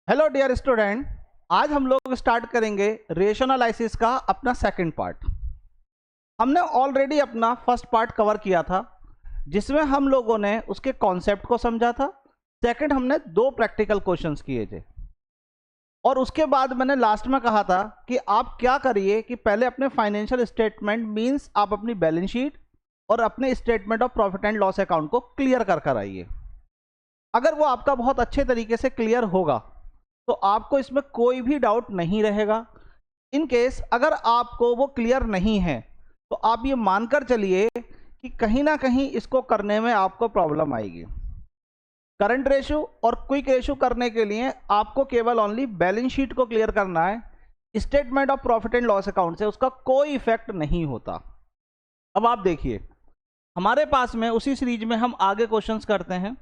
Hello dear student, आज हम लोग स्टार्ट करेंगे रेशियो एनालिसिस का अपना सेकंड पार्ट। हमने ऑलरेडी अपना फर्स्ट पार्ट कवर किया था जिसमें हम लोगों ने उसके कॉन्सेप्ट को समझा था। सेकंड हमने दो प्रैक्टिकल क्वेश्चंस किए थे और उसके बाद मैंने लास्ट में कहा था कि आप क्या करिए कि पहले अपने फाइनेंशियल स्टेटमेंट मींस आप अपनी बैलेंस शीट और अपने statement of profit and loss account को क्लियर कर आइए। अगर वो आपका बहुत अच्छे तरीके से क्लियर होगा तो आपको इसमें कोई भी डाउट नहीं रहेगा। इन केस अगर आपको वो क्लियर नहीं है तो आप ये मानकर चलिए कि कहीं ना कहीं इसको करने में आपको प्रॉब्लम आएगी। करंट रेशियो और क्विक रेशियो करने के लिए आपको केवल ओनली बैलेंस शीट को क्लियर करना है। Statement of profit and loss account से उसका कोई इफेक्ट नहीं होता। अब आप देखिए हमारे पास में उसी सीरीज में हम आगे क्वेश्चंस करते हैं।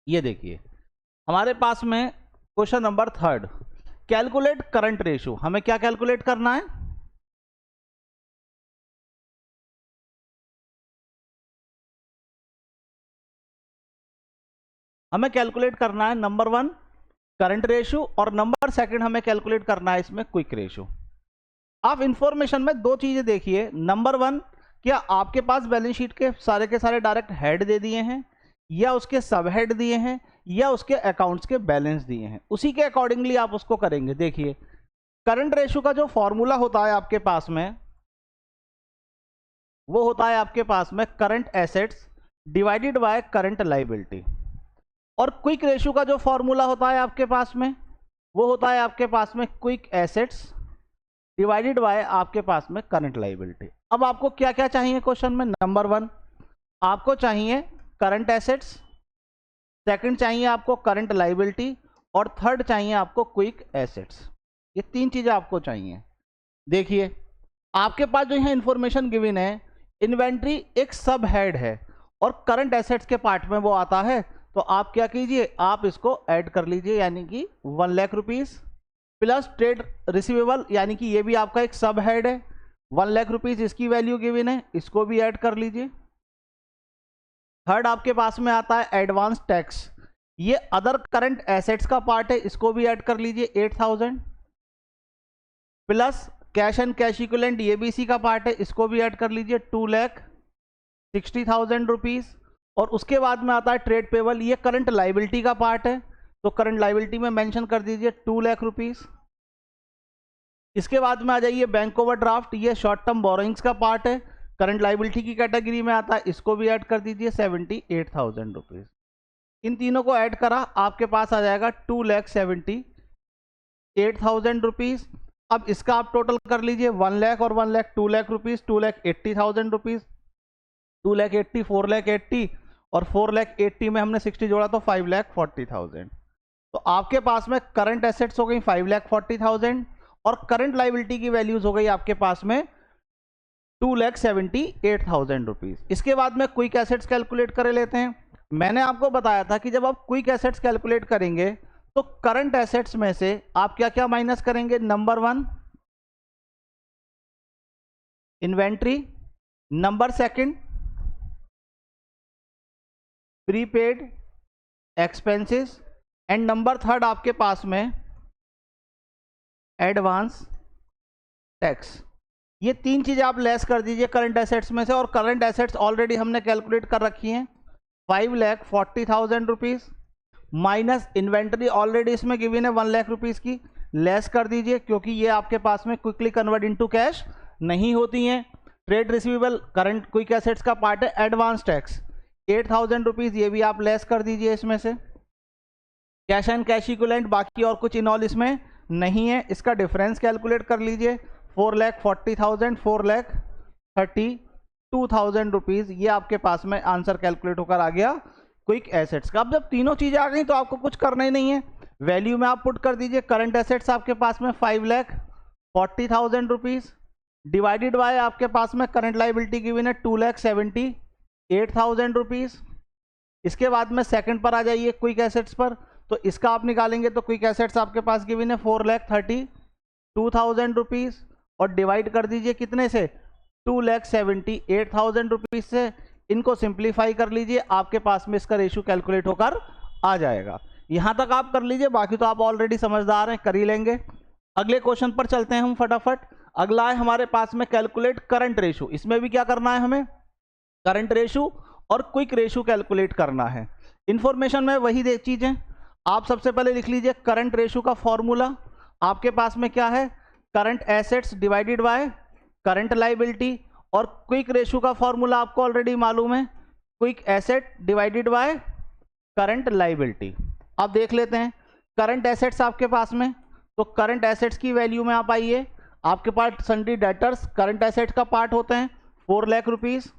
ये देखिए हमारे पास में question number 3, calculate current ratio. हमें क्या कैलकुलेट करना है? हमें कैलकुलेट करना है नंबर 1 करंट रेशियो और नंबर 2 हमें कैलकुलेट करना है इसमें क्विक रेशियो। आप इंफॉर्मेशन में दो चीजें देखिए। नंबर 1, क्या आपके पास बैलेंस शीट के सारे डायरेक्ट हेड दे दिए हैं या उसके सब हेड दिए हैं या उसके अकाउंट्स के बैलेंस दिए हैं, उसी के अकॉर्डिंगली आप उसको करेंगे। देखिए करंट रेशियो का जो फॉर्मूला होता है आपके पास में वो होता है आपके पास में current assets divided by current liability, और क्विक रेशियो का जो फॉर्मूला होता है आपके पास में वो होता है आपके पास में क्विक एसेट्स डिवाइडेड बाय आपके पास में करंट लायबिलिटी। अब आपको क्या क्या चाहिए क्वेश्चन में? नंबर 1 आपको चाहिए करंट एसेट्स, सेकंड चाहिए आपको करंट लायबिलिटी और थर्ड चाहिए आपको क्विक एसेट्स। ये तीन चीजें आपको चाहिए। देखिए आपके पास जो यहाँ इंफॉर्मेशन गिवन है, इन्वेंट्री एक सब हेड है और करंट एसेट्स के पार्ट में वो आता है, तो आप क्या कीजिए, आप इसको ऐड कर लीजिए, यानी कि 1 lakh rupees plus trade receivable, यानी कि ये भी आपका एक सब हेड है। 1 लाख रुपीज इसकी वैल्यू गिवन है, इसको भी ऐड कर लीजिए। थर्ड आपके पास में आता है एडवांस टैक्स, ये अदर करंट एसेट्स का पार्ट है, इसको भी ऐड कर लीजिए 8000 plus cash and cash equivalent, ये भी इसी का पार्ट है, इसको भी ऐड कर लीजिए 2,60,000 रुपीज। और उसके बाद में आता है ट्रेड पेबल, ये करंट लायबिलिटी का पार्ट है, तो करंट लायबिलिटी में मेंशन कर दीजिए 2 लाख रुपीज। इसके बाद में आ जाइए बैंक ओवरड्राफ्ट, ये शॉर्ट टर्म बोरोइंग्स का पार्ट है, करंट लायबिलिटी की कैटेगरी में आता है, इसको भी ऐड कर दीजिए 78,000 रुपीज। इन तीनों को ऐड करा, आपके पास आ जाएगा 2,78,000 रुपीज। अब इसका आप टोटल कर लीजिए 1 लाख और 1 लाख 2 लाख रुपीज, 2,80,000 रुपीज, 2,80,000 4,80,000 और 4,80,000 में हमने 60 जोड़ा तो 5,40,000। तो आपके पास में करंट एसेट्स हो गई 5,40,000 और करंट लायबिलिटी की वैल्यूज हो गई आपके पास में 2,78,000 रुपीज। इसके बाद में क्विक एसेट्स कैलकुलेट कर लेते हैं। मैंने आपको बताया था कि जब आप क्विक एसेट्स कैलकुलेट करेंगे तो करंट एसेट्स में से आप क्या क्या माइनस करेंगे? Number 1 inventory, number 2 prepaid expenses and number 3 आपके पास में एडवांस टैक्स। ये तीन चीजें आप लेस कर दीजिए करंट एसेट्स में से, और करंट एसेट्स ऑलरेडी हमने कैलकुलेट कर रखी हैं 5,40,000 रुपीज माइनस इन्वेंट्री ऑलरेडी इसमें गिवन है 1 लाख रुपीज की, लेस कर दीजिए क्योंकि ये आपके पास में क्विकली कन्वर्ट इनटू कैश नहीं होती हैं। Trade receivable current quick assets का पार्ट है। एडवांस टैक्स 8,000 रुपीज, ये भी आप लेस कर दीजिए इसमें से। कैश एंड कैश इक्विवेलेंट बाकी और कुछ इनऑल इसमें नहीं है, इसका डिफरेंस कैलकुलेट कर लीजिए 4,40,000 4,32,000 रुपीज। ये आपके पास में आंसर कैलकुलेट होकर आ गया क्विक एसेट्स का। अब जब तीनों चीजें आ गई तो आपको कुछ करना ही नहीं है, वैल्यू में आप पुट कर दीजिए। करंट एसेट्स आपके पास में 5,40,000 रुपीज डिवाइडेड बाय आपके पास में करंट लायबिलिटी गिवन है 2,78,000 रुपीज। इसके बाद में सेकंड पर आ जाइए क्विक एसेट्स पर, तो इसका आप निकालेंगे तो क्विक एसेट्स आपके पास गिवन है 4,32,000 रुपीज और डिवाइड कर दीजिए कितने से? 2,78,000 रुपीज से। इनको सिंप्लीफाई कर लीजिए, आपके पास में इसका रेशियो कैलकुलेट होकर आ जाएगा। यहां तक आप कर लीजिए, बाकी तो आप ऑलरेडी समझदार हैं, कर ही लेंगे। अगले क्वेश्चन पर चलते हैं हम फटाफट। अगला है हमारे पास में कैलकुलेट करंट रेशो। इसमें भी क्या करना है हमें, करंट रेशो और क्विक रेशो कैलकुलेट करना है। इंफॉर्मेशन में वही चीजें आप सबसे पहले लिख लीजिए। करंट रेशो का फॉर्मूला आपके पास में क्या है, current assets divided by current liability, और क्विक रेशो का फॉर्मूला आपको ऑलरेडी मालूम है, quick asset divided by current liability. अब देख लेते हैं करंट एसेट्स आपके पास में, तो करंट एसेट्स की वैल्यू में आप आइए, आपके पास सन्ड्री डेटर्स करंट एसेट्स का पार्ट होते हैं 4 लाख रुपीज।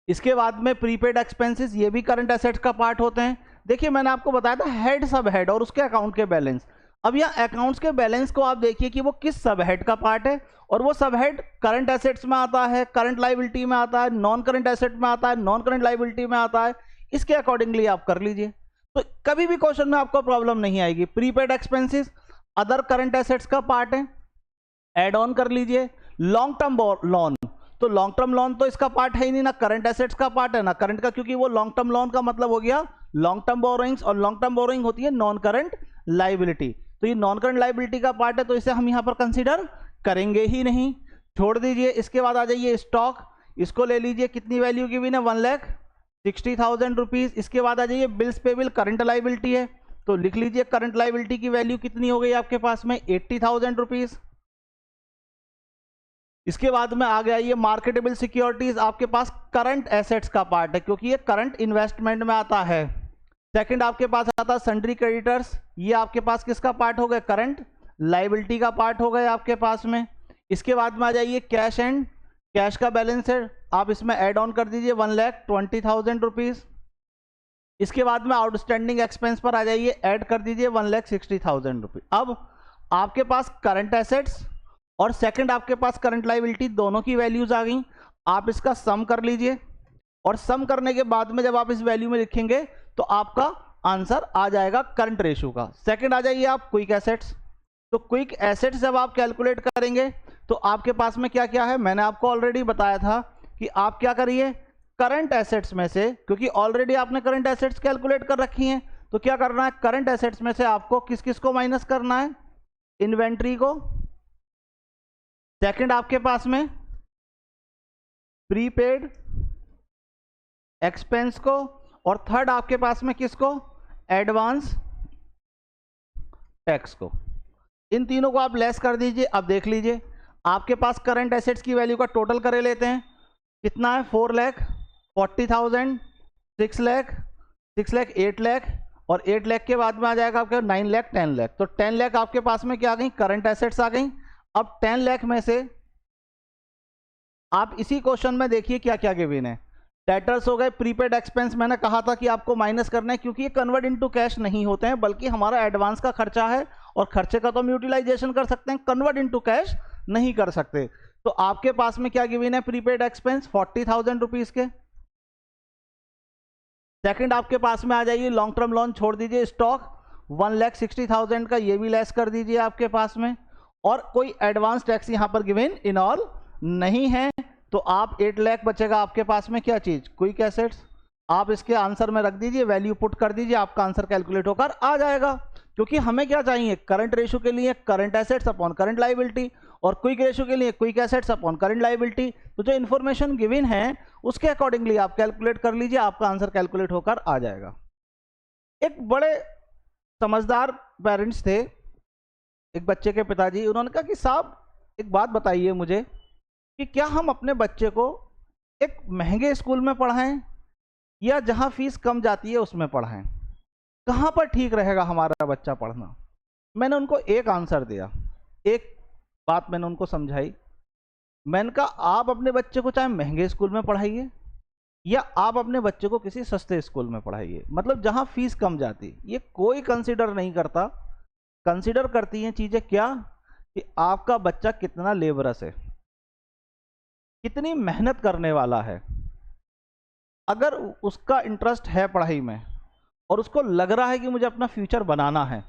इसके बाद में प्रीपेड एक्सपेंसेस, ये भी करंट एसेट्स का पार्ट होते हैं। देखिए मैंने आपको बताया था हेड सब हेड और उसके अकाउंट के बैलेंस। अब यहाँ अकाउंट्स के बैलेंस को आप देखिए कि वो किस सब हेड का पार्ट है, और वो सब हेड करंट एसेट्स में आता है, करंट लाइबिलिटी में आता है, नॉन करंट एसेट में आता है, नॉन करंट लाइबिलिटी में आता है। इसके अकॉर्डिंगली आप कर लीजिए, तो कभी भी क्वेश्चन में आपको प्रॉब्लम नहीं आएगी। Prepaid expenses other current assets का पार्ट है, एड ऑन कर लीजिए। लॉन्ग टर्म लोन, तो लॉन्ग टर्म लोन तो इसका पार्ट है ही नहीं, ना करंट एसेट्स का पार्ट है ना करंट का, क्योंकि वो लॉन्ग टर्म लोन का मतलब हो गया लॉन्ग टर्म बोरोइंग्स, और लॉन्ग टर्म बोरोइंग होती है नॉन करंट लाइबिलिटी। तो ये नॉन करंट लाइबिलिटी का पार्ट है, तो इसे हम यहां पर कंसीडर करेंगे ही नहीं, छोड़ दीजिए। इसके बाद आ जाइए स्टॉक, इसको ले लीजिए, कितनी वैल्यू की भी ना 1,60,000 रुपीज। इसके बाद आ जाइए बिल्स पेबल, करंट लाइबिलिटी है, तो लिख लीजिए करंट लाइबिलिटी की वैल्यू कितनी हो गई आपके पास में 80,000 रुपीज। इसके बाद में आ गया ये मार्केटेबल सिक्योरिटीज, आपके पास करंट एसेट्स का पार्ट है क्योंकि ये करंट इन्वेस्टमेंट में आता है। सेकंड आपके पास आता है सन्ड्री क्रेडिटर्स, ये आपके पास किसका पार्ट हो गया, करंट लाइबिलिटी का पार्ट हो गया आपके पास में। इसके बाद में आ जाइए कैश एंड कैश का बैलेंस है, आप इसमें ऐड ऑन कर दीजिए 1,20,000 रुपीज। इसके बाद में आउटस्टैंडिंग एक्सपेंस पर आ जाइए, ऐड कर दीजिए 1,60,000 रुपीज। अब आपके पास करंट एसेट्स और सेकंड आपके पास करंट लाइबिलिटी दोनों की वैल्यूज आ गई। आप इसका सम कर लीजिए, और सम करने के बाद में जब आप इस वैल्यू में लिखेंगे तो आपका आंसर आ जाएगा करंट रेशियो का। सेकंड आ जाइए आप क्विक एसेट्स, तो क्विक एसेट्स जब आप कैलकुलेट करेंगे तो आपके पास में क्या क्या है, मैंने आपको ऑलरेडी बताया था कि आप क्या करिए, करंट एसेट्स में से, क्योंकि ऑलरेडी आपने करंट एसेट्स कैलकुलेट कर रखी हैं, तो क्या करना है, करंट एसेट्स में से आपको किस किस को माइनस करना है, इन्वेंट्री को, सेकंड आपके पास में प्रीपेड एक्सपेंस को, और थर्ड आपके पास में किसको, एडवांस टैक्स को। इन तीनों को आप लेस कर दीजिए। अब देख लीजिए आपके पास करंट एसेट्स की वैल्यू का टोटल करे लेते हैं, कितना है 4,40,000, 6 लाख, 6 लाख, 8 लाख, और 8 लाख के बाद में आ जाएगा आपके 9 लाख, 10 लाख। तो 10 लाख आपके पास में क्या आ गई, करंट एसेट्स आ गई। अब 10 लाख में से आप इसी क्वेश्चन में देखिए क्या क्या गिवन है, डेटर्स हो गए, प्रीपेड एक्सपेंस मैंने कहा था कि आपको माइनस करना है क्योंकि ये कन्वर्ट इनटू कैश नहीं होते हैं, बल्कि हमारा एडवांस का खर्चा है, और खर्चे का तो हम यूटिलाइजेशन कर सकते हैं, कन्वर्ट इनटू कैश नहीं कर सकते। तो आपके पास में क्या गिवन है, प्रीपेड एक्सपेंस 40,000 रुपीज के। सेकंड आपके पास में आ जाइए लॉन्ग टर्म लोन, छोड़ दीजिए, स्टॉक 1,60,000 का, ये भी लेस कर दीजिए आपके पास में, और कोई एडवांस टैक्स यहां पर गिवन इन ऑल नहीं है। तो आप 8 लाख बचेगा आपके पास में क्या चीज, क्विक एसेट्स। आप इसके आंसर में रख दीजिए, वैल्यू पुट कर दीजिए, आपका आंसर कैलकुलेट होकर आ जाएगा। क्योंकि हमें क्या चाहिए, करंट रेशियो के लिए current assets upon current liability, और क्विक रेशियो के लिए quick assets upon current liability. तो जो इन्फॉर्मेशन गिवन है उसके अकॉर्डिंगली आप कैलकुलेट कर लीजिए, आपका आंसर कैलकुलेट होकर आ जाएगा। एक बड़े समझदार पेरेंट्स थे, एक बच्चे के पिताजी, उन्होंने कहा कि साहब एक बात बताइए मुझे कि क्या हम अपने बच्चे को एक महंगे स्कूल में पढ़ाएं या जहां फीस कम जाती है उसमें पढ़ाएं, कहां पर ठीक रहेगा हमारा बच्चा पढ़ना। मैंने उनको एक आंसर दिया, एक बात मैंने उनको समझाई। मैंने कहा आप अपने बच्चे को चाहे महंगे स्कूल में पढ़ाइए या आप अपने बच्चे को किसी सस्ते स्कूल में पढ़ाइए, मतलब जहां फीस कम जाती, ये कोई कंसीडर नहीं करता। कंसीडर करती हैं चीजें क्या, कि आपका बच्चा कितना लेबरस है, कितनी मेहनत करने वाला है। अगर उसका इंटरेस्ट है पढ़ाई में और उसको लग रहा है कि मुझे अपना फ्यूचर बनाना है,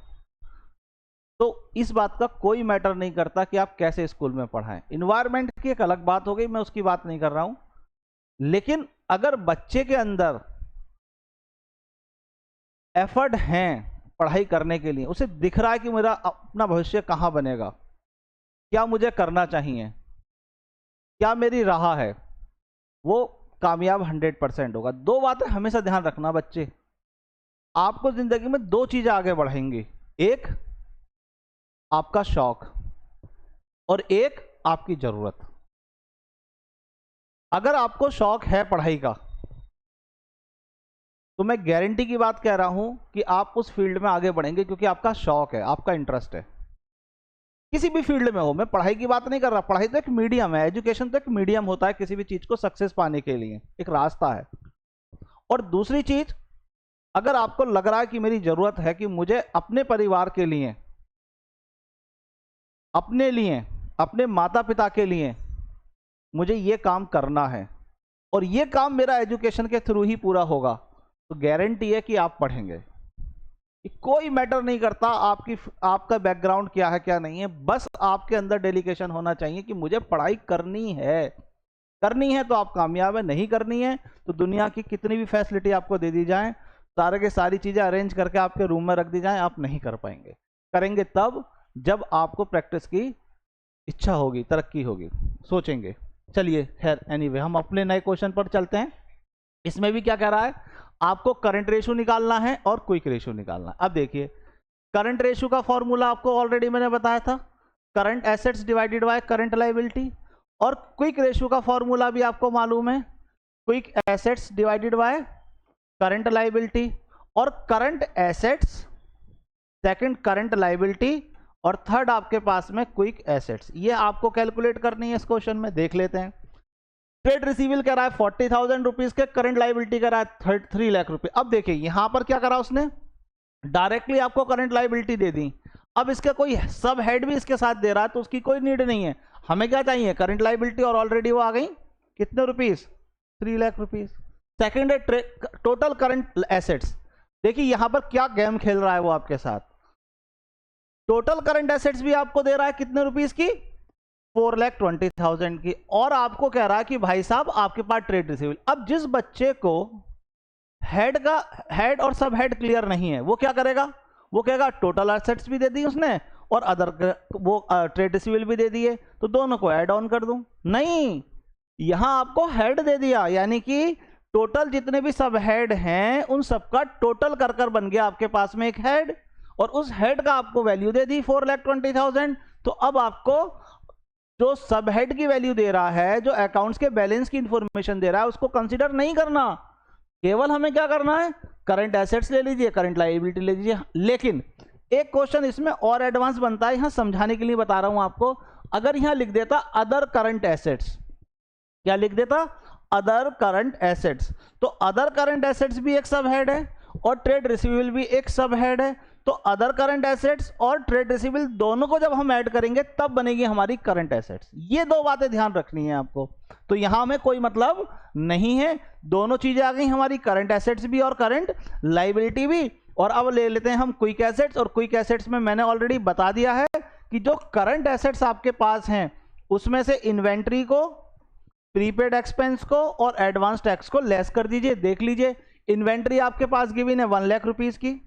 तो इस बात का कोई मैटर नहीं करता कि आप कैसे स्कूल में पढ़ाएं। इन्वायरमेंट की एक अलग बात हो गई, मैं उसकी बात नहीं कर रहा हूं, लेकिन अगर बच्चे के अंदर एफर्ट हैं पढ़ाई करने के लिए, उसे दिख रहा है कि मेरा अपना भविष्य कहाँ बनेगा, क्या मुझे करना चाहिए, क्या मेरी राह है, वो कामयाब 100% होगा। दो बातें हमेशा ध्यान रखना बच्चे, आपको जिंदगी में दो चीजें आगे बढ़ाएंगी, एक आपका शौक और एक आपकी जरूरत। अगर आपको शौक है पढ़ाई का तो मैं गारंटी की बात कह रहा हूं कि आप उस फील्ड में आगे बढ़ेंगे, क्योंकि आपका शौक है, आपका इंटरेस्ट है, किसी भी फील्ड में हो। मैं पढ़ाई की बात नहीं कर रहा, पढ़ाई तो एक मीडियम है, एजुकेशन तो एक मीडियम होता है किसी भी चीज को सक्सेस पाने के लिए, एक रास्ता है। और दूसरी चीज, अगर आपको लग रहा है कि मेरी जरूरत है कि मुझे अपने परिवार के लिए, अपने लिए, अपने माता पिता के लिए मुझे ये काम करना है और ये काम मेरा एजुकेशन के थ्रू ही पूरा होगा, तो गारंटी है कि आप पढ़ेंगे। कोई मैटर नहीं करता आपका बैकग्राउंड क्या है क्या नहीं है, बस आपके अंदर डेडिकेशन होना चाहिए कि मुझे पढ़ाई करनी है। करनी है तो आप कामयाब है, नहीं करनी है तो दुनिया की कितनी भी फैसिलिटी आपको दे दी जाए, सारे के सारी चीजें अरेंज करके आपके रूम में रख दी जाए, आप नहीं कर पाएंगे। करेंगे तब जब आपको प्रैक्टिस की इच्छा होगी, तरक्की होगी, सोचेंगे। चलिए खैर, एनीवे हम अपने नए क्वेश्चन पर चलते हैं। इसमें भी क्या कह रहा है, आपको करंट रेशो निकालना है और क्विक रेशो निकालना है। अब देखिए, करंट रेशो का फॉर्मूला आपको ऑलरेडी मैंने बताया था, current assets divided by current liability. और क्विक रेशो का फॉर्मूला भी आपको मालूम है, quick assets divided by current liability. और current assets, second current liability, और थर्ड आपके पास में क्विक एसेट्स। ये आपको कैलकुलेट करनी है इस क्वेश्चन में, देख लेते हैं। ट्रेड रिसीवेबल कह रहा है 40,000 रुपीज के, करंट लायबिलिटी कह रहा है 3 लाख रुपए। अब देखिए यहां पर क्या करा उसने, डायरेक्टली आपको करंट लायबिलिटी दे दी। अब इसका कोई सब हेड भी इसके साथ दे रहा है तो उसकी कोई नीड नहीं है, हमें क्या चाहिए, करंट लायबिलिटी, और ऑलरेडी वो आ गई कितने रुपीज, 3 लाख रुपीज। सेकेंड है टोटल करंट एसेट्स। देखिए यहां पर क्या गेम खेल रहा है वो आपके साथ, टोटल करंट एसेट्स भी आपको दे रहा है कितने रुपीस की, 4,20,000 की, और आपको कह रहा है कि भाई साहब आपके पास ट्रेड रिसीवेबल। अब जिस बच्चे को हेड और सब हेड क्लियर नहीं है वो क्या करेगा, वो कहेगा टोटल एसेट्स भी दे दी उसने और अदर वो ट्रेड रिसीवेबल भी दे दिए, तो दोनों को ऐड ऑन कर दूं। नहीं, यहां आपको हेड दे दिया, यानी कि टोटल जितने भी सब हेड हैं उन सबका टोटल कर बन गया आपके पास में एक हेड, और उस हेड का आपको वैल्यू दे दी 4,20,000। तो अब आपको जो सब हेड की वैल्यू दे रहा है, जो अकाउंट्स के बैलेंस की इंफॉर्मेशन दे रहा है, उसको कंसीडर नहीं करना, केवल हमें क्या करना है, करंट एसेट्स ले लीजिए, करंट लायबिलिटी ले लीजिए। लेकिन एक क्वेश्चन इसमें और एडवांस बनता है, यहां समझाने के लिए बता रहा हूं आपको। अगर यहां लिख देता अदर करंट एसेट्स, क्या लिख देता, अदर करंट एसेट्स, तो अदर करंट एसेट्स भी एक सब हेड है और ट्रेड रिसीवेबल भी एक सब हेड है। तो अदर करंट एसेट्स और ट्रेड रिसीवेबल दोनों को जब हम ऐड करेंगे तब बनेगी हमारी करंट एसेट्स। ये दो बातें ध्यान रखनी है आपको। तो यहां में कोई मतलब नहीं है, दोनों चीजें आ गई हमारी, करंट एसेट्स भी और करंट लायबिलिटी भी। और अब ले लेते हैं हम क्विक एसेट्स, और क्विक एसेट्स में मैंने ऑलरेडी बता दिया है कि जो करंट एसेट्स आपके पास हैं उसमें से इन्वेंट्री को, प्रीपेड एक्सपेंस को और एडवांस टैक्स को लेस कर दीजिए। देख लीजिए, इन्वेंट्री आपके पास गिवन है 1 लाख रुपीज की,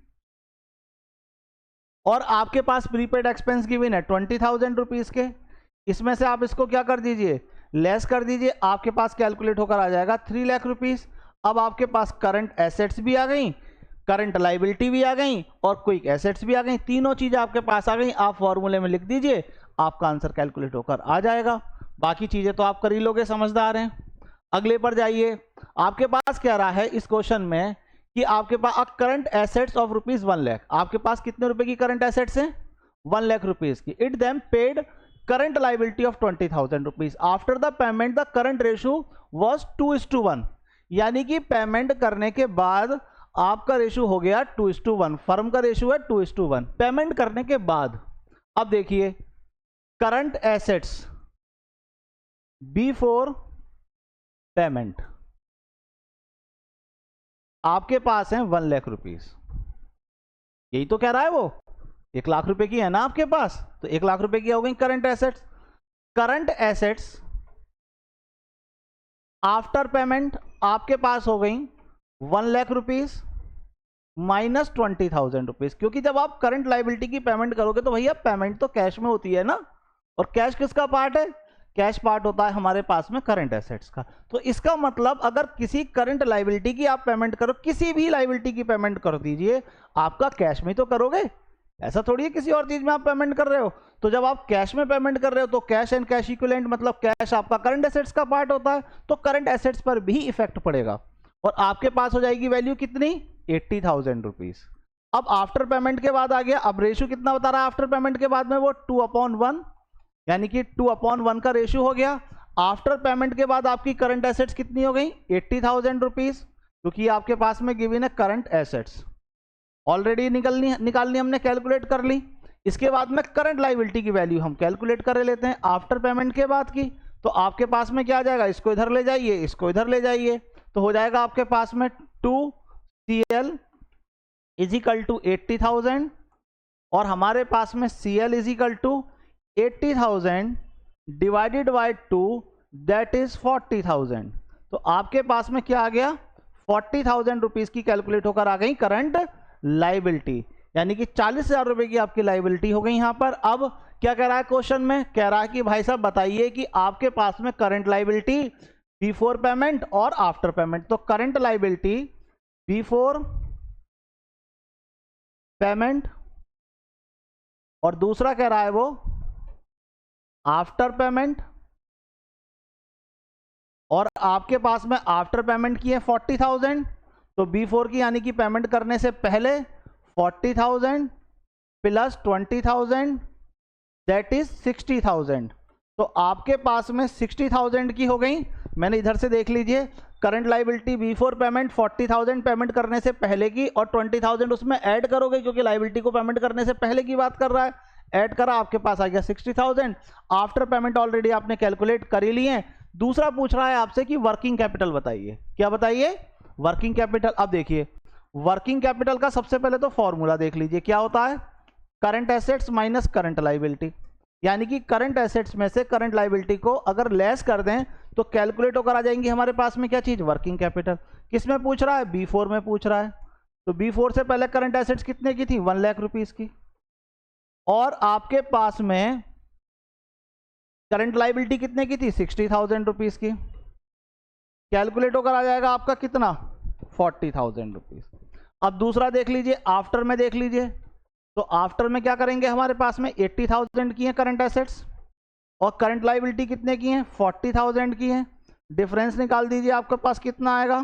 और आपके पास प्रीपेड एक्सपेंस गिवन है 20,000 रुपीज के। इसमें से आप इसको क्या कर दीजिए, लेस कर दीजिए, आपके पास कैलकुलेट होकर आ जाएगा 3 लाख रुपीज। अब आपके पास करंट एसेट्स भी आ गई, करंट लायबिलिटी भी आ गई और क्विक एसेट्स भी आ गई, तीनों चीजें आपके पास आ गई। आप फॉर्मूले में लिख दीजिए, आपका आंसर कैलकुलेट होकर आ जाएगा। बाकी चीजें तो आप कर ही लोगे, समझदार हैं। अगले पर जाइए, आपके पास क्या रहा है इस क्वेश्चन में कि आपके पास current assets of rupees 1 lakh, आपके पास कितने रुपए की करंट एसेट्स हैं, 1 लाख रुपीज की। It them paid current liability of 20,000 rupees. After the payment the current ratio was 2:1, यानी कि पेमेंट करने के बाद आपका रेशो हो गया 2:1। फर्म का रेशो है 2:1 पेमेंट करने के बाद। अब देखिए, करंट एसेट्स बिफोर पेमेंट आपके पास है 1 लाख रुपीज, यही तो कह रहा है वो, 1 लाख रुपए की है ना आपके पास, तो 1 लाख रुपए की हो गई current assets. Current assets after payment आपके पास हो गई 1 लाख रुपीज, माइनस 20,000 रुपीज, क्योंकि जब आप करंट लाइबिलिटी की पेमेंट करोगे तो भैया पेमेंट तो कैश में होती है ना, और कैश किसका पार्ट है? कैश पार्ट होता है हमारे पास में करंट एसेट्स का। तो इसका मतलब अगर किसी करंट लाइबिलिटी की आप पेमेंट करो, किसी भी लाइबिलिटी की पेमेंट कर दीजिए, आपका कैश में तो करोगे, ऐसा थोड़ी है किसी और चीज में आप पेमेंट कर रहे हो। तो जब आप कैश में पेमेंट कर रहे हो तो कैश एंड कैश इक्विवेलेंट मतलब कैश आपका करंट एसेट्स का पार्ट होता है, तो करंट एसेट्स पर भी इफेक्ट पड़ेगा और आपके पास हो जाएगी वैल्यू कितनी? 80,000 रुपीज। अब आफ्टर पेमेंट के बाद आ गया, अब रेशियो कितना बता रहा है आफ्टर पेमेंट के बाद में? वो 2/1, यानी कि 2/1 का रेशियो हो गया। आफ्टर पेमेंट के बाद आपकी करंट एसेट्स कितनी हो गई? 80,000 रुपीज, क्योंकि आपके पास में गिवन है करंट एसेट्स ऑलरेडी निकालनी हमने कैलकुलेट कर ली। इसके बाद में करंट लाइबिलिटी की वैल्यू हम कैलकुलेट कर लेते हैं आफ्टर पेमेंट के बाद की। तो आपके पास में क्या आ जाएगा? इसको इधर ले जाइए, इसको इधर ले जाइए, तो हो जाएगा आपके पास में 2CL इज इक्वल टू 80,000 और हमारे पास में CL is equal to 80,000 divided by 2 that is 40,000। तो आपके पास में क्या आ गया? 40,000 रुपीज की कैलकुलेट होकर आ गई करंट लाइबिलिटी, यानी कि 40,000 रुपए की आपकी लाइबिलिटी हो गई यहां पर। अब क्या कह रहा है क्वेश्चन में? कह रहा है कि भाई साहब बताइए कि आपके पास में करंट लाइबिलिटी बिफोर पेमेंट और आफ्टर पेमेंट। तो करंट लाइबिलिटी बिफोर पेमेंट और दूसरा कह रहा है वो आफ्टर पेमेंट, और आपके पास में आफ्टर पेमेंट की है 40,000, तो बिफोर की यानी कि पेमेंट करने से पहले 40,000 प्लस 20,000 दैट इज 60,000। तो आपके पास में 60,000 की हो गई। मैंने इधर से देख लीजिए, current liability before payment 40,000 payment करने से पहले की, और 20,000 उसमें ऐड करोगे क्योंकि लाइबिलिटी को पेमेंट करने से पहले की बात कर रहा है, ऐड करा, आपके पास आ गया 60,000। आफ्टर पेमेंट ऑलरेडी आपने कैलकुलेट कर ही लिए। दूसरा पूछ रहा है आपसे कि वर्किंग कैपिटल बताइए। क्या बताइए? Working capital. अब देखिए वर्किंग कैपिटल का सबसे पहले तो फॉर्मूला देख लीजिए, क्या होता है? Current assets minus current liability, यानी कि करंट एसेट्स में से करंट लाइबिलिटी को अगर लेस कर दें तो कैलकुलेट होकर आ जाएंगी हमारे पास में क्या चीज? Working capital. किस में पूछ रहा है? B4 में पूछ रहा है। तो B4 से पहले करंट एसेट्स कितने की थी? 1 लाख रुपीज की, और आपके पास में करंट लाइबिलिटी कितने की थी? 60,000 रुपीज की। कैलकुलेट होकर आ जाएगा आपका कितना? 40,000 रुपीज। अब दूसरा देख लीजिए, आफ्टर में देख लीजिए, तो आफ्टर में क्या करेंगे? हमारे पास में 80,000 की है करंट एसेट्स और करंट लाइबिलिटी कितने की है? 40,000 की है। डिफरेंस निकाल दीजिए, आपके पास कितना आएगा?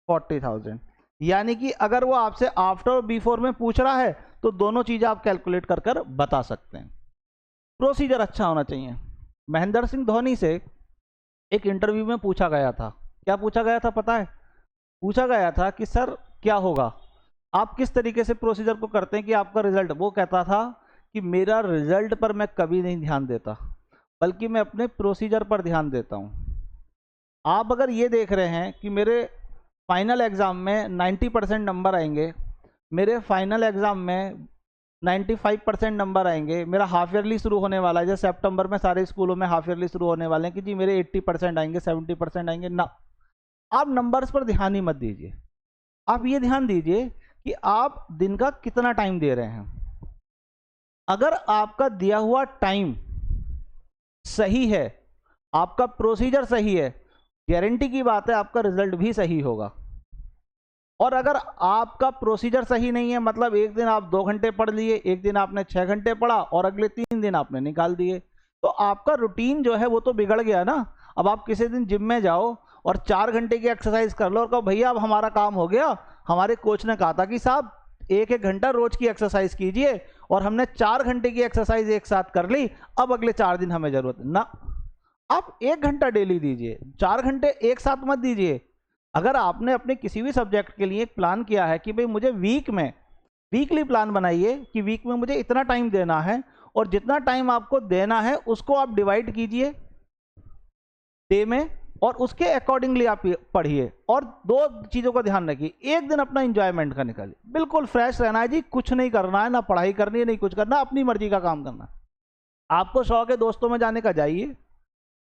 40,000। यानी कि अगर वो आपसे आफ्टर और बिफोर में पूछ रहा है तो दोनों चीजें आप कैलकुलेट कर कर बता सकते हैं। प्रोसीजर अच्छा होना चाहिए। महेंद्र सिंह धोनी से एक इंटरव्यू में पूछा गया था, क्या पूछा गया था पता है? पूछा गया था कि सर क्या होगा, आप किस तरीके से प्रोसीजर को करते हैं कि आपका रिजल्ट? वो कहता था कि मेरा रिजल्ट पर मैं कभी नहीं ध्यान देता, बल्कि मैं अपने प्रोसीजर पर ध्यान देता हूं। आप अगर ये देख रहे हैं कि मेरे फाइनल एग्जाम में 90% नंबर आएंगे, मेरे फाइनल एग्जाम में 95% नंबर आएंगे, मेरा हाफ ईयरली शुरू होने वाला है, जैसे सितंबर में सारे स्कूलों में हाफ ईयरली शुरू होने वाले हैं कि जी मेरे 80% आएंगे, 70% आएंगे ना, आप नंबर्स पर ध्यान ही मत दीजिए। आप ये ध्यान दीजिए कि आप दिन का कितना टाइम दे रहे हैं। अगर आपका दिया हुआ टाइम सही है, आपका प्रोसीजर सही है, गारंटी की बात है आपका रिजल्ट भी सही होगा। और अगर आपका प्रोसीजर सही नहीं है, मतलब एक दिन आप 2 घंटे पढ़ लिए, एक दिन आपने 6 घंटे पढ़ा और अगले 3 दिन आपने निकाल दिए, तो आपका रूटीन जो है वो तो बिगड़ गया ना। अब आप किसी दिन जिम में जाओ और 4 घंटे की एक्सरसाइज कर लो और कहो भैया अब हमारा काम हो गया, हमारे कोच ने कहा था कि साहब 1-1 घंटा रोज की एक्सरसाइज कीजिए, और हमने 4 घंटे की एक्सरसाइज एक साथ कर ली, अब अगले 4 दिन हमें जरूरत ना। आप 1 घंटा डेली दीजिए, 4 घंटे एक साथ मत दीजिए। अगर आपने अपने किसी भी सब्जेक्ट के लिए एक प्लान किया है कि भाई मुझे वीकली प्लान बनाइए कि वीक में मुझे इतना टाइम देना है, और जितना टाइम आपको देना है उसको आप डिवाइड कीजिए डे में, और उसके अकॉर्डिंगली आप पढ़िए। और 2 चीज़ों का ध्यान रखिए, एक दिन अपना इंजॉयमेंट का निकालिए, बिल्कुल फ्रेश रहना है जी, कुछ नहीं करना है, ना पढ़ाई करनी है, नहीं कुछ करना, अपनी मर्जी का काम करना। आपको शौक है दोस्तों में जाने का, जाइए।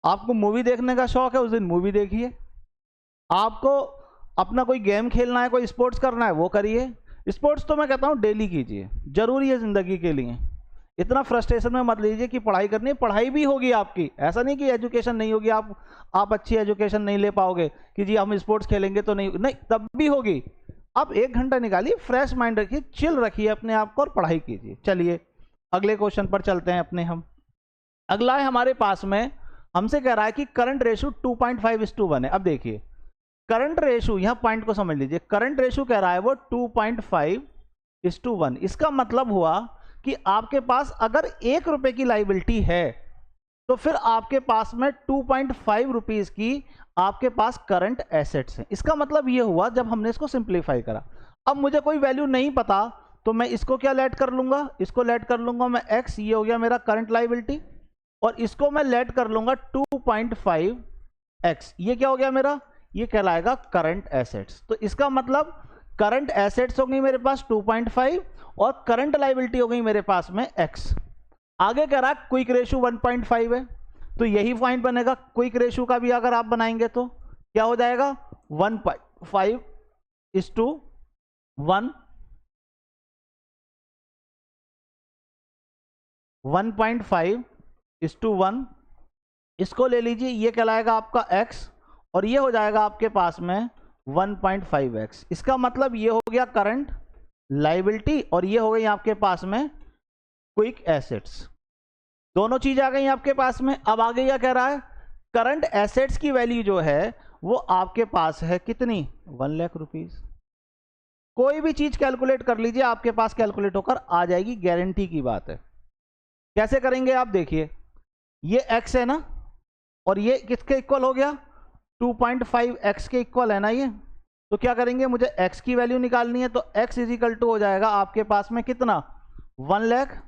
आपको मूवी देखने का शौक है, उस दिन मूवी देखिए। आपको अपना कोई गेम खेलना है, कोई स्पोर्ट्स करना है, वो करिए। स्पोर्ट्स तो मैं कहता हूँ डेली कीजिए, जरूरी है ज़िंदगी के लिए। इतना फ्रस्ट्रेशन में मत लीजिए कि पढ़ाई करनी है, पढ़ाई भी होगी आपकी, ऐसा नहीं कि एजुकेशन नहीं होगी, आप अच्छी एजुकेशन नहीं ले पाओगे कि जी हम स्पोर्ट्स खेलेंगे तो नहीं, तब भी होगी। आप 1 घंटा निकालिए, फ्रेश माइंड रखिए, चिल रखिए अपने आप को और पढ़ाई कीजिए। चलिए अगले क्वेश्चन पर चलते हैं अपने हम। अगला है हमारे पास में, हमसे कह रहा है कि करंट रेशो 2.5:1 है। अब देखिए करंट रेशो, यहां पॉइंट को समझ लीजिए, करंट रेशो कह रहा है वो 2.5:1। इसका मतलब हुआ कि आपके पास अगर 1 रुपए की लाइबिलिटी है तो फिर आपके पास में 2.5 रुपीज की आपके पास करंट एसेट्स हैं। इसका मतलब ये हुआ जब हमने इसको सिंप्लीफाई करा, अब मुझे कोई वैल्यू नहीं पता तो मैं इसको क्या लेट कर लूंगा, इसको लेट कर लूंगा मैं x, ये हो गया मेरा करंट लाइबिलिटी, और इसको मैं लेट कर लूंगा 2.5x, ये क्या हो गया मेरा, ये कहलाएगा करंट एसेट्स। तो इसका मतलब करंट एसेट्स हो गई मेरे पास 2.5 और करंट लाइबिलिटी हो गई मेरे पास में x। आगे कह रहा है क्विक रेशो 1.5 है, तो यही पॉइंट बनेगा। क्विक रेशो का भी अगर आप बनाएंगे तो क्या हो जाएगा 1.5:1, 1.5:1, इसको ले लीजिए, ये कहलाएगा आपका x और ये हो जाएगा आपके पास में 1.5x। इसका मतलब ये हो गया करंट लाइबिलिटी और ये हो गई आपके पास में क्विक एसेट्स, दोनों चीज आ गई आपके पास में। अब आगे क्या कह रहा है, करंट एसेट्स की वैल्यू जो है वो आपके पास है कितनी, 1 लाख रुपीज। कोई भी चीज कैलकुलेट कर लीजिए, आपके पास कैलकुलेट होकर आ जाएगी, गारंटी की बात है। कैसे करेंगे आप देखिए, ये x है ना, और ये किसके इक्वल हो गया, 2.5x के इक्वल है ना ये, तो क्या करेंगे, मुझे x की वैल्यू निकालनी है, तो x इजिकल टू हो जाएगा आपके पास में कितना, 1 लाख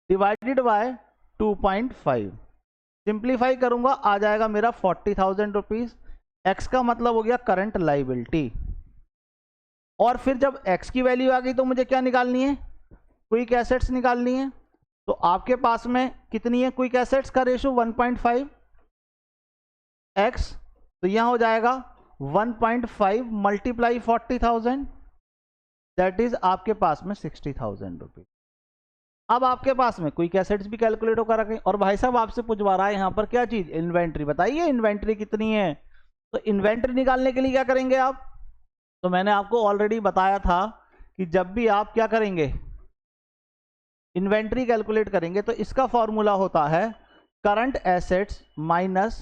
डिवाइडेड बाय 2.5, सिंप्लीफाई करूंगा आ जाएगा मेरा 40,000 रुपीज। x का मतलब हो गया करंट लाइबिलिटी, और फिर जब x की वैल्यू आ गई तो मुझे क्या निकालनी है, क्विक एसेट्स निकालनी है। तो आपके पास में कितनी है क्विक एसेट्स का रेशो 1.5x, तो यहां हो जाएगा 1.5 मल्टीप्लाई 40,000, दैट इज आपके पास में 60,000 रुपीज। अब आपके पास में क्विक एसेट्स भी कैलकुलेट होकर रखें, और भाई साहब आपसे पूछवा रहा है यहाँ पर क्या चीज, इन्वेंट्री बताइए इन्वेंट्री कितनी है। तो इन्वेंट्री निकालने के लिए क्या करेंगे आप, तो मैंने आपको ऑलरेडी बताया था कि जब भी आप क्या करेंगे, इन्वेंट्री कैलकुलेट करेंगे तो इसका फॉर्मूला होता है current assets minus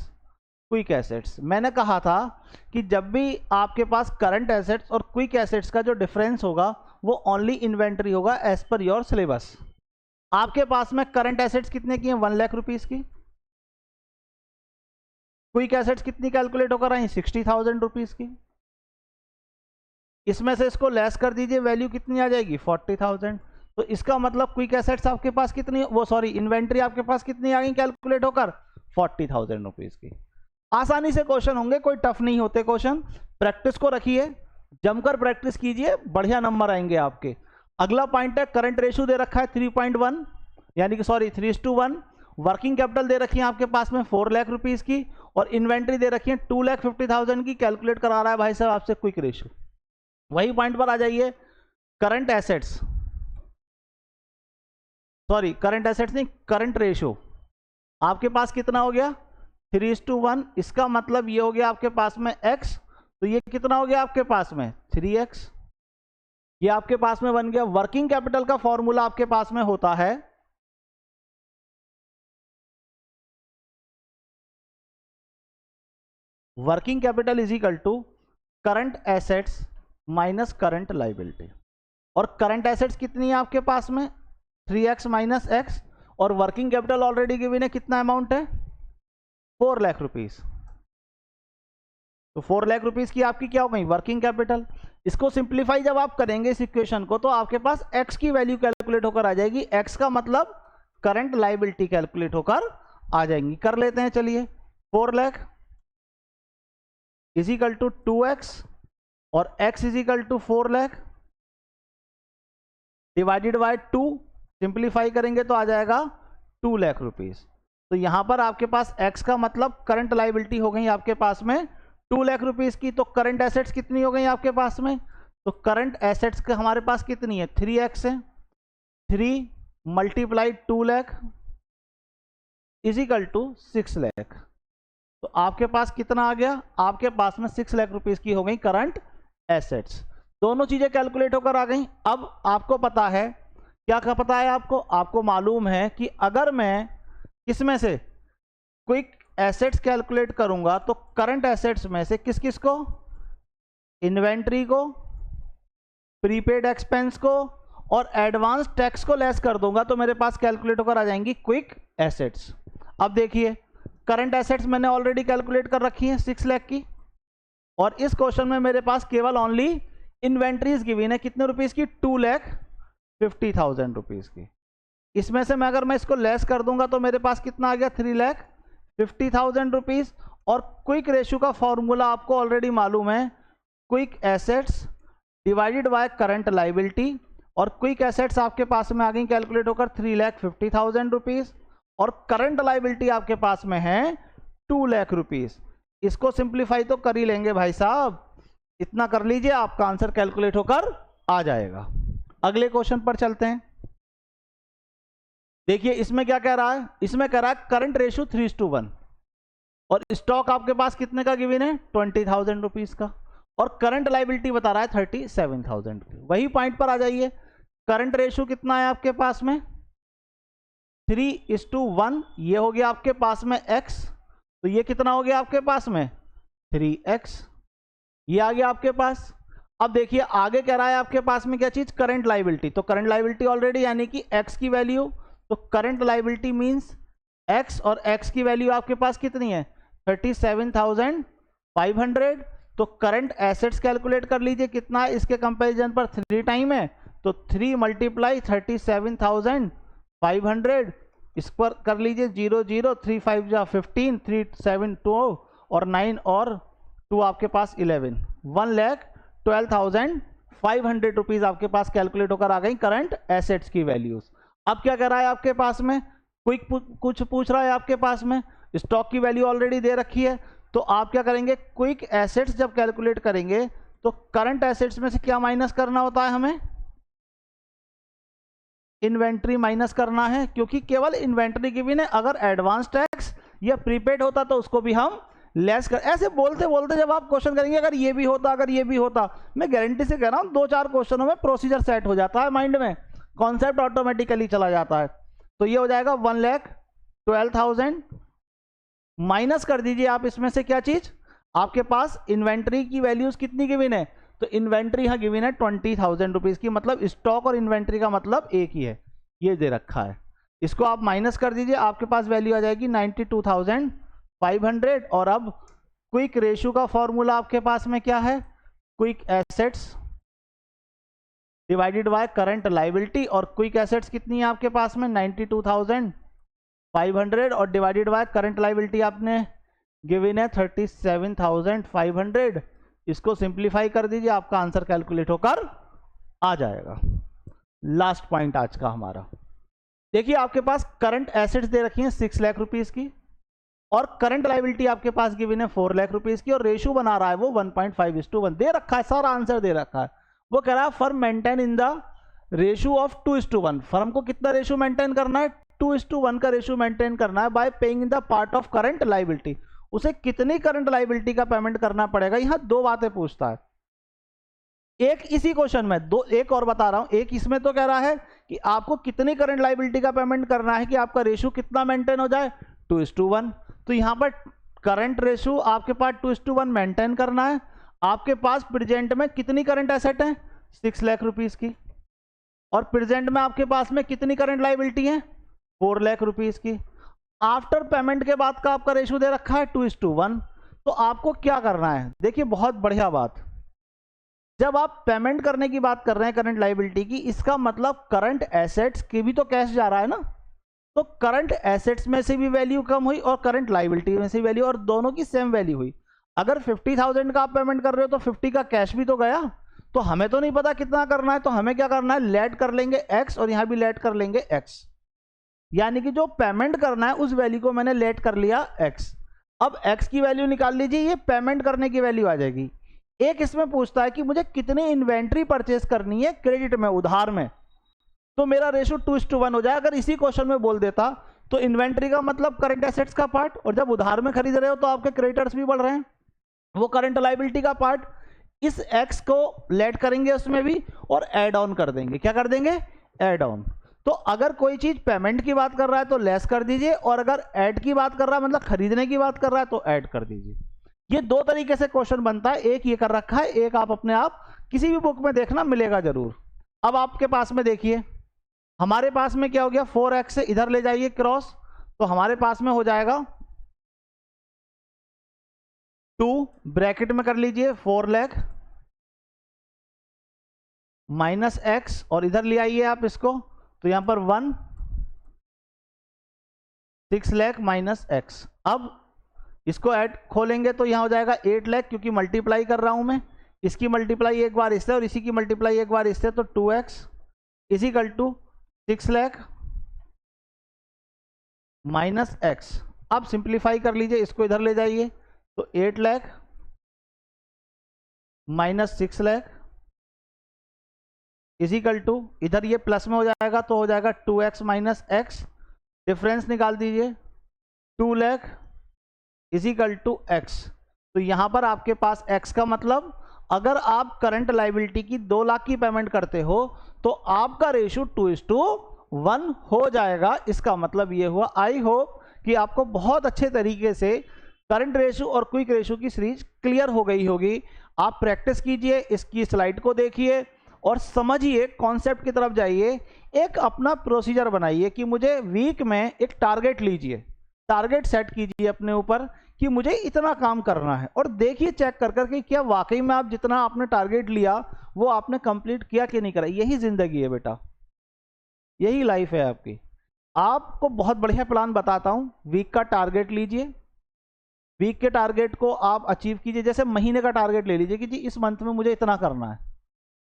quick assets. मैंने कहा था कि जब भी आपके पास करंट एसेट्स और क्विक एसेट्स का जो डिफरेंस होगा वो ओनली इन्वेंट्री होगा एज पर योर सिलेबस। आपके पास में करंट एसेट्स कितने की हैं, 1 लाख रुपीज की, क्विक एसेट्स कितनी कैलकुलेट होकर आई, 60,000 रुपीज की। इसमें से इसको लेस कर दीजिए, वैल्यू कितनी आ जाएगी, 40,000। तो इसका मतलब क्विक एसेट्स आपके पास कितनी, वो सॉरी इन्वेंट्री आपके पास कितनी आ गई कैलकुलेट होकर, 40,000 रुपीज की। आसानी से क्वेश्चन होंगे, कोई टफ नहीं होते क्वेश्चन। प्रैक्टिस को रखिए, जमकर प्रैक्टिस कीजिए, बढ़िया नंबर आएंगे आपके। अगला पॉइंट है करंट रेशियो दे रखा है 3.1, यानी कि सॉरी 3:1। वर्किंग कैपिटल दे रखी है आपके पास में 4 लाख रुपीज की, और इन्वेंट्री दे रखी है 2,50,000 की। कैलकुलेट करा रहा है भाई साहब आपसे क्विक रेशियो। वही पॉइंट पर आ जाइए, current assets, sorry current assets नहीं, करंट रेशियो आपके पास कितना हो गया, 3:1। इसका मतलब ये हो गया आपके पास में x, तो ये कितना हो गया आपके पास में 3x, ये आपके पास में बन गया। वर्किंग कैपिटल का फॉर्मूला आपके पास में होता है working capital is equal to current assets minus current liability, और करंट एसेट्स कितनी है आपके पास में 3x माइनस x, और वर्किंग कैपिटल ऑलरेडी गिवन है, कितना अमाउंट है 4 लाख रुपीज। तो 4 लाख रुपीज की आपकी क्या हो गई वर्किंग कैपिटल। इसको सिंप्लीफाई जब आप करेंगे इस इक्वेशन को, तो आपके पास x की वैल्यू कैलकुलेट होकर आ जाएगी, x का मतलब करंट लाइबिलिटी कैलकुलेट होकर आ जाएंगी। कर लेते हैं चलिए, 4 lakh is equal to 2x और x is equal to 4 lakh divided by 2, simplify करेंगे तो आ जाएगा 2 लाख रुपीज। तो यहां पर आपके पास x का मतलब करंट लाइबिलिटी हो गई आपके पास में 2 लाख रुपीज की। तो करंट एसेट्स कितनी हो गई आपके पास में तो करंट एसेट्स के हमारे पास कितनी है, 3x है। 3 multiply 2 lakh is equal to 6 lakh. तो आपके पास कितना आ गया, आपके पास में 6 लाख रुपीस की हो गई करंट एसेट्स। दोनों चीजें कैलकुलेट होकर आ गई। अब आपको पता है, क्या पता है आपको मालूम है कि अगर मैं इसमें से क्विक एसेट्स कैलकुलेट करूंगा तो करंट एसेट्स में से किस किस को, इन्वेंट्री को, प्रीपेड एक्सपेंस को और एडवांस टैक्स को लेस कर दूंगा तो मेरे पास कैलकुलेट होकर आ जाएंगी क्विक एसेट्स। अब देखिए करंट एसेट्स मैंने ऑलरेडी कैलकुलेट कर रखी है 6 लाख की, और इस क्वेश्चन में मेरे पास केवल ओनली इन्वेंट्रीज गिवन है, कितने रुपीस की, 2,50,000 रुपीस की। इसमें से अगर मैं इसको लेस कर दूंगा तो मेरे पास कितना आ गया, 3,50,000 रुपीस। और क्विक रेशियो का फॉर्मूला आपको ऑलरेडी मालूम है, quick assets divided by current liability, और क्विक एसेट्स आपके पास में आ गई कैलकुलेट होकर 3,50,000 रुपीस, और करंट लाइबिलिटी आपके पास में है 2 लाख रुपीस। इसको सिंप्लीफाई तो कर ही लेंगे भाई साहब, इतना कर लीजिए, आपका आंसर कैलकुलेट होकर आ जाएगा। अगले क्वेश्चन पर चलते हैं। देखिए इसमें क्या कह रहा है, इसमें कह रहा है करंट रेशियो 3:1, और स्टॉक आपके पास कितने का गिवन है, 20,000 रुपीस का, और करंट लाइबिलिटी बता रहा है 37,000 रुपीज। वही पॉइंट पर आ जाइए, करंट रेशियो कितना है आपके पास में, 3:1, ये हो गया आपके पास में x, तो ये कितना हो गया आपके पास में 3x, ये आ गया आपके पास। अब देखिए आगे कह रहा है आपके पास में क्या चीज, करंट लाइबिलिटी, तो करंट लाइबिलिटी ऑलरेडी यानी कि x की वैल्यू, तो करंट लाइबिलिटी मींस x, और x की वैल्यू आपके पास कितनी है 37,500। तो करंट एसेट्स कैलकुलेट कर लीजिए कितना है, इसके कंपैरिजन पर 3 टाइम है, तो 3 मल्टीप्लाई 37,500, इस पर कर लीजिए 0 0, 3 5 जा 15, 3 7 2 और 9 और 2 आपके पास 11, 1,12,500 रुपीज आपके पास कैलकुलेट होकर आ गई करंट एसेट्स की वैल्यूज। अब क्या कर रहा है आपके पास में, क्विक कुछ पूछ रहा है आपके पास में, स्टॉक की वैल्यू ऑलरेडी दे रखी है, तो आप क्या करेंगे, क्विक एसेट्स जब कैलकुलेट करेंगे तो करंट एसेट्स में से क्या माइनस करना होता है, हमें इन्वेंट्री माइनस करना है, क्योंकि केवल इन्वेंट्री गिवन है। अगर एडवांस टैक्स या प्रीपेड होता तो उसको भी हम लेस कर, ऐसे बोलते बोलते जब आप क्वेश्चन करेंगे अगर ये भी होता, अगर ये भी होता, मैं गारंटी से कह रहा हूं 2-4 क्वेश्चनों में प्रोसीजर सेट हो जाता है माइंड में, कॉन्सेप्ट ऑटोमेटिकली चला जाता है। तो ये हो जाएगा 1,12,000, माइनस कर दीजिए आप इसमें से क्या चीज, आपके पास इन्वेंट्री की वैल्यूज कितनी गिवन है, तो इन्वेंट्री यहाँ गिवन है 20,000 रुपीज की, मतलब स्टॉक और इन्वेंट्री का मतलब एक ही है, ये दे रखा है। इसको आप माइनस कर दीजिए, आपके पास वैल्यू आ जाएगी 92,500। और अब क्विक रेशियो का फॉर्मूला आपके पास में क्या है, quick assets divided by current liability, और क्विक एसेट्स कितनी है आपके पास में 92,500, और डिवाइडेड बाय करंट लाइबिलिटी आपने गिवन है 37,500। इसको सिंप्लीफाई कर दीजिए, आपका आंसर कैलकुलेट होकर आ जाएगा। लास्ट पॉइंट आज का हमारा, देखिए आपके पास करंट एसेट्स दे रखी हैं 6 लाख रुपीस की, और करंट लाइबिलिटी आपके पास गिवन है 4 लाख रुपीस की, और रेशियो बना रहा है वो 1.5:1 दे रखा है, सारा आंसर दे रखा है। वो कह रहा है firm maintain in the ratio of 2:1, firm को कितना रेशियो मेंटेन करना है, 2:1 का रेशियो मेंटेन करना है bye paying in the part of current liability. उसे कितनी करंट लाइबिलिटी का पेमेंट करना पड़ेगा, यहां 2 बातें पूछता है, एक इसी क्वेश्चन में दो, एक और बता रहा हूं, एक इसमें तो कह रहा है कि आपको कितनी करंट लाइबिलिटी का पेमेंट करना है कि आपका रेशियो कितना मेंटेन हो जाए, 2:1। तो यहां पर करंट रेशियो आपके पास 2:1 मेंटेन करना है। आपके पास प्रेजेंट में कितनी करंट एसेट है, 6 लाख रुपीस की, और प्रेजेंट में आपके पास में कितनी करंट लाइबिलिटी है, 4 लाख रुपीस की। आफ्टर पेमेंट के बाद का आपका रेशियो दे रखा है 2:1। तो आपको क्या करना है, देखिए बहुत बढ़िया बात, जब आप पेमेंट करने की बात कर रहे हैं करंट लाइबिलिटी की, इसका मतलब करंट एसेट्स की भी तो कैश जा रहा है ना, तो करंट एसेट्स में से भी वैल्यू कम हुई और करंट लाइबिलिटी में से वैल्यू, और दोनों की सेम वैल्यू हुई। अगर 50,000 का आप पेमेंट कर रहे हो तो 50 का कैश भी तो गया, तो हमें तो नहीं पता कितना करना है, तो हमें क्या करना है, लेट कर लेंगे x, और यहां भी लेट कर लेंगे x, यानी कि जो पेमेंट करना है उस वैल्यू को मैंने लेट कर लिया x। अब x की वैल्यू निकाल लीजिए, ये पेमेंट करने की वैल्यू आ जाएगी, एक इसमें पूछता है कि मुझे कितनी इन्वेंट्री परचेज करनी है क्रेडिट में, उधार में, तो मेरा रेशो 2:1 हो जाए। अगर इसी क्वेश्चन में बोल देता तो इन्वेंट्री का मतलब करंट एसेट्स का पार्ट, और जब उधार में खरीद रहे हो तो आपके क्रेडिटर्स भी बढ़ रहे हैं, वो करंट लायबिलिटी का पार्ट। इस एक्स को लेट करेंगे उसमें भी और ऐड ऑन कर देंगे। क्या कर देंगे? Add on. तो अगर कोई चीज पेमेंट की बात कर रहा है तो लेस कर दीजिए, और अगर ऐड की बात कर रहा है मतलब खरीदने की बात कर रहा है तो ऐड कर दीजिए। ये दो तरीके से क्वेश्चन बनता है, एक ये कर रखा है, एक आप अपने आप किसी भी बुक में देखना, मिलेगा जरूर। अब आपके पास में देखिए, हमारे पास में क्या हो गया, 4x से इधर ले जाइए क्रॉस, तो हमारे पास में हो जाएगा 2 ब्रैकेट में कर लीजिए 4 लाख माइनस x, और इधर ले आइए आप इसको, तो यहां पर 1 6 लाख माइनस x। अब इसको ऐड खोलेंगे तो यहां हो जाएगा 8 लाख, क्योंकि मल्टीप्लाई कर रहा हूं मैं, इसकी मल्टीप्लाई एक बार इससे और इसी की मल्टीप्लाई एक बार इससे, तो 2x is equal to 6 lakh minus x। अब सिंप्लीफाई कर लीजिए, इसको इधर ले जाइए, तो 8 lakh minus 6 lakh is equal to, इधर ये प्लस में हो जाएगा तो हो जाएगा 2x माइनस x, डिफरेंस निकाल दीजिए, 2 lakh is equal to x। तो यहां पर आपके पास x का मतलब, अगर आप करंट लायबिलिटी की 2 लाख की पेमेंट करते हो तो आपका रेशियो 2:1 हो जाएगा। इसका मतलब ये हुआ, आई होप कि आपको बहुत अच्छे तरीके से करंट रेशियो और क्विक रेशियो की सीरीज क्लियर हो गई होगी। आप प्रैक्टिस कीजिए, इसकी स्लाइड को देखिए और समझिए, कॉन्सेप्ट की तरफ जाइए, एक अपना प्रोसीजर बनाइए कि मुझे वीक में एक टारगेट लीजिए, टारगेट सेट कीजिए अपने ऊपर कि मुझे इतना काम करना है, और देखिए चेक कर कर कि क्या वाकई में आप जितना आपने टारगेट लिया वो आपने कंप्लीट किया कि नहीं करा। यही जिंदगी है बेटा, यही लाइफ है आपकी। आपको बहुत बढ़िया प्लान बताता हूं, वीक का टारगेट लीजिए, वीक के टारगेट को आप अचीव कीजिए। जैसे महीने का टारगेट ले लीजिए कि जी इस मंथ में मुझे इतना करना है,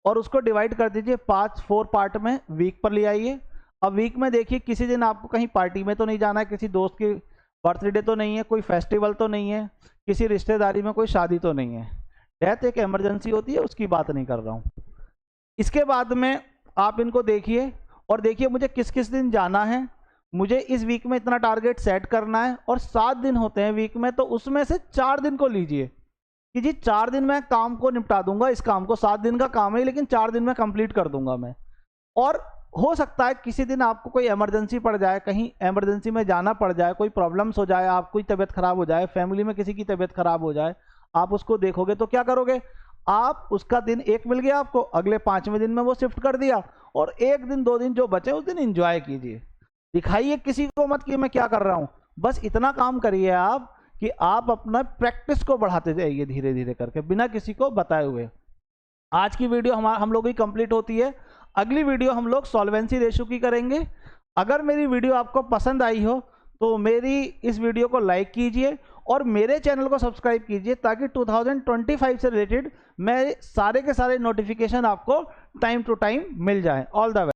और उसको डिवाइड कर दीजिए 4 पार्ट में, वीक पर ले आइए। अब वीक में देखिए, किसी दिन आपको कहीं पार्टी में तो नहीं जाना है, किसी दोस्त की बर्थडे तो नहीं है, कोई फेस्टिवल तो नहीं है, किसी रिश्तेदारी में कोई शादी तो नहीं है, डेथ एक इमरजेंसी होती है, उसकी बात नहीं कर रहा हूँ। इसके बाद में आप इनको देखिए और देखिए मुझे किस किस दिन जाना है, मुझे इस वीक में इतना टारगेट सेट करना है, और 7 दिन होते हैं वीक में, तो उसमें से 4 दिन को लीजिए कि जी 4 दिन मैं काम को निपटा दूंगा, इस काम को 7 दिन का काम है लेकिन 4 दिन में कंप्लीट कर दूंगा मैं। और हो सकता है किसी दिन आपको कोई इमरजेंसी पड़ जाए, कहीं इमरजेंसी में जाना पड़ जाए, कोई प्रॉब्लम्स हो जाए, आपकी तबीयत खराब हो जाए, फैमिली में किसी की तबीयत खराब हो जाए, आप उसको देखोगे तो क्या करोगे, आप उसका दिन एक मिल गया आपको, अगले 5वें दिन में वो शिफ्ट कर दिया, और 1 दिन 2 दिन जो बचे उस दिन एंजॉय कीजिए। दिखाइए किसी को मत कि मैं क्या कर रहा हूं, बस इतना काम करिए आप कि आप अपना प्रैक्टिस को बढ़ाते जाइए धीरे धीरे करके, बिना किसी को बताए हुए। आज की वीडियो हम लोगों की कंप्लीट होती है, अगली वीडियो हम लोग सॉल्वेंसी रेशियो की करेंगे। अगर मेरी वीडियो आपको पसंद आई हो तो मेरी इस वीडियो को लाइक कीजिए और मेरे चैनल को सब्सक्राइब कीजिए, ताकि 2025 से रिलेटेड मैं सारे के सारे नोटिफिकेशन आपको टाइम टू टाइम मिल जाए। All the best.